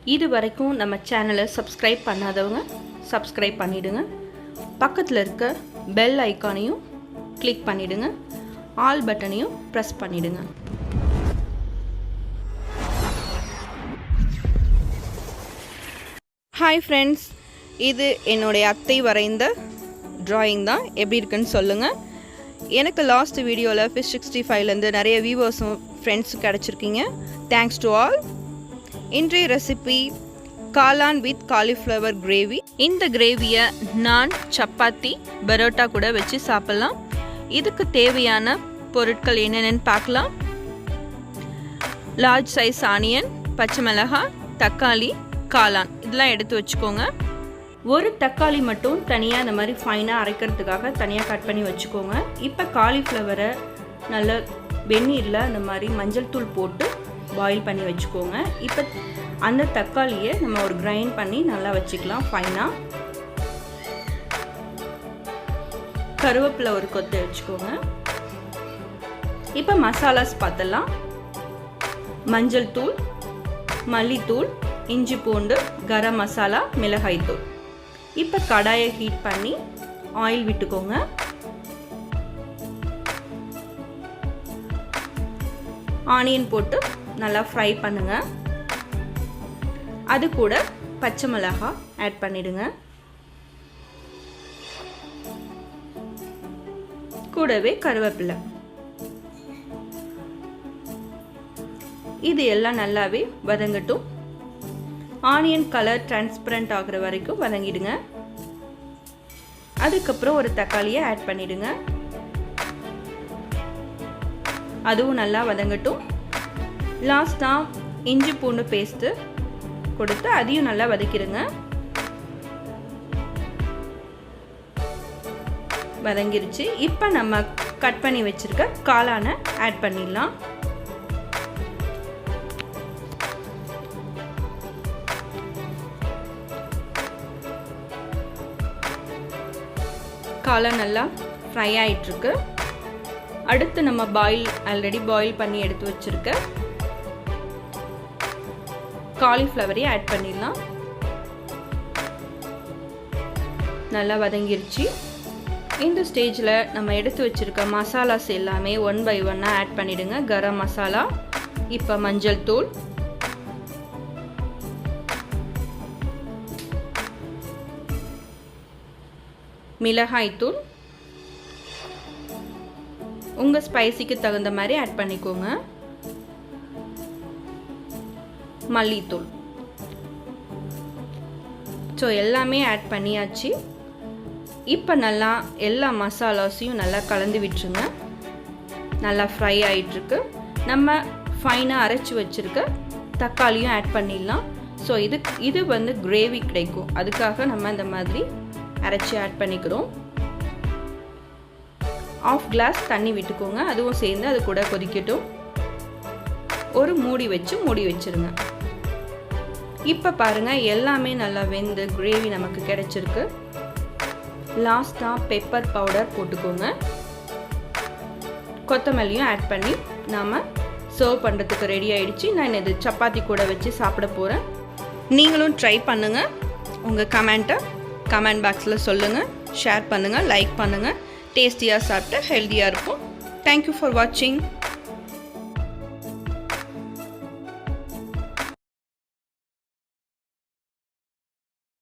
இது வரைக்கும் நம்ம சேனலை சப்ஸ்கிரைப் பண்ணாதவங்க சப்ஸ்கிரைப் பண்ணிவிடுங்க. பக்கத்தில் இருக்க பெல் ஐக்கானையும் கிளிக் பண்ணிவிடுங்க. ஆல் பட்டனையும் ப்ரெஸ் பண்ணிவிடுங்க. ஹாய் ஃப்ரெண்ட்ஸ், இது என்னுடைய அத்தை வரைந்த ட்ராயிங் தான். எப்படி இருக்குன்னு சொல்லுங்கள். எனக்கு லாஸ்ட் வீடியோவில் ஃபிஷ் 65லேருந்து நிறைய வியூவர்ஸும் ஃப்ரெண்ட்ஸும் கிடச்சிருக்கீங்க. Thanks to all. இன்றைய ரெசிபி காளான் வித் காலிஃப்ளவர் கிரேவி. இந்த கிரேவியை நான் சப்பாத்தி பரோட்டா கூட வச்சு சாப்பிட்லாம். இதுக்கு தேவையான பொருட்கள் என்னென்னு பார்க்கலாம். லார்ஜ் சைஸ் ஆனியன், பச்சை மிளகாய், தக்காளி, காளான் இதெல்லாம் எடுத்து வச்சுக்கோங்க. ஒரு தக்காளி மட்டும் தனியாக இந்த மாதிரி ஃபைனாக அரைக்கிறதுக்காக தனியாக கட் பண்ணி வச்சுக்கோங்க. இப்போ காலிஃப்ளவரை நல்ல வெந்நீரில் இந்த மாதிரி மஞ்சள் தூள் போட்டு பாயில் பண்ணி வச்சுக்கோங்க. இப்போ அந்த தக்காளியை நம்ம ஒரு கிரைண்ட் பண்ணி நல்லா வச்சுக்கலாம் ஃபைனாக. கருவேப்பிலை ஒரு கொத்து வச்சுக்கோங்க. இப்போ மசாலாஸ் பார்த்துடலாம். மஞ்சள் தூள், மல்லித்தூள், இஞ்சி பூண்டு, கரம் மசாலா, மிளகாய் தூள். இப்போ கடாயை ஹீட் பண்ணி ஆயில் விட்டுக்கோங்க. ஆனியன் போட்டு நல்லா ஃப்ரை பண்ணுங்க. அது கூட பச்சை மிளகாய் ஆட் பண்ணிடுங்க. கூடவே கருவேப்பிலை. இது எல்லாம் நல்லாவே வதங்கட்டும். ஆனியன் கலர் டிரான்ஸ்பரண்ட் ஆகிற வரைக்கும் வதங்கிடுங்க. அதுக்கப்புறம் ஒரு தக்காளியை ஆட் பண்ணிடுங்க. அதுவும் நல்லா வதங்கட்டும். லாஸ்ட்டாக இஞ்சி பூண்டு பேஸ்ட்டு கொடுத்து அதையும் நல்லா வதக்கிடுங்க. வதங்கிருச்சு. இப்போ நம்ம கட் பண்ணி வச்சிருக்க காளானை ஆட் பண்ணிடலாம். காளான் நல்லா ஃப்ரை ஆகிட்டுருக்கு. அடுத்து நம்ம ஆல்ரெடி பாயில் பண்ணி எடுத்து வச்சிருக்க காலிஃப்ளவரையும் ஆட் பண்ணிடலாம். நல்லா வதங்கிருச்சு. இந்த ஸ்டேஜில் நம்ம எடுத்து வச்சிருக்க மசாலாஸ் எல்லாமே ஒன் பை ஒன்னாக ஆட் பண்ணிடுங்க. கரம் மசாலா, இப்போ மஞ்சள் தூள், மிளகாய் தூள், உங்கள் ஸ்பைசிக்கு தகுந்த மாதிரி ஆட் பண்ணிக்கோங்க. மல்லித்தூள். ஸோ எல்லாமே ஆட் பண்ணியாச்சு. இப்போ நல்லா எல்லா மசாலாஸையும் நல்லா கலந்து விட்டுருங்க. நல்லா ஃப்ரை ஆகிட்டுருக்கு. நம்ம ஃபைனாக அரைச்சி வச்சுருக்க தக்காளியும் ஆட் பண்ணிடலாம். ஸோ இது வந்து கிரேவி கிடைக்கும். அதுக்காக நம்ம இந்த மாதிரி அரைச்சி ஆட் பண்ணிக்கிறோம். 1/2 கிளாஸ் தண்ணி விட்டுக்கோங்க. அதுவும் சேர்ந்து அது கூட கொதிக்கட்டும். ஒரு மூடி வச்சிருங்க. இப்போ பாருங்கள், எல்லாமே நல்லா வெந்து கிரேவி நமக்கு கிடைச்சிருக்கு. லாஸ்ட்டாக பெப்பர் பவுடர் போட்டுக்கோங்க. கொத்தமல்லியும் ஆட் பண்ணி நாம் சர்வ் பண்ணுறதுக்கு ரெடி ஆகிடுச்சு. நான் இது சப்பாத்தி கூட வச்சு சாப்பிட போகிறேன். நீங்களும் ட்ரை பண்ணுங்கள். உங்கள் கமெண்ட்டை கமெண்ட் பாக்ஸில் சொல்லுங்கள். ஷேர் பண்ணுங்கள், லைக் பண்ணுங்கள். டேஸ்டியாக சாப்பிட்டு ஹெல்த்தியாக இருக்கும். தேங்க்யூ ஃபார் வாட்சிங்.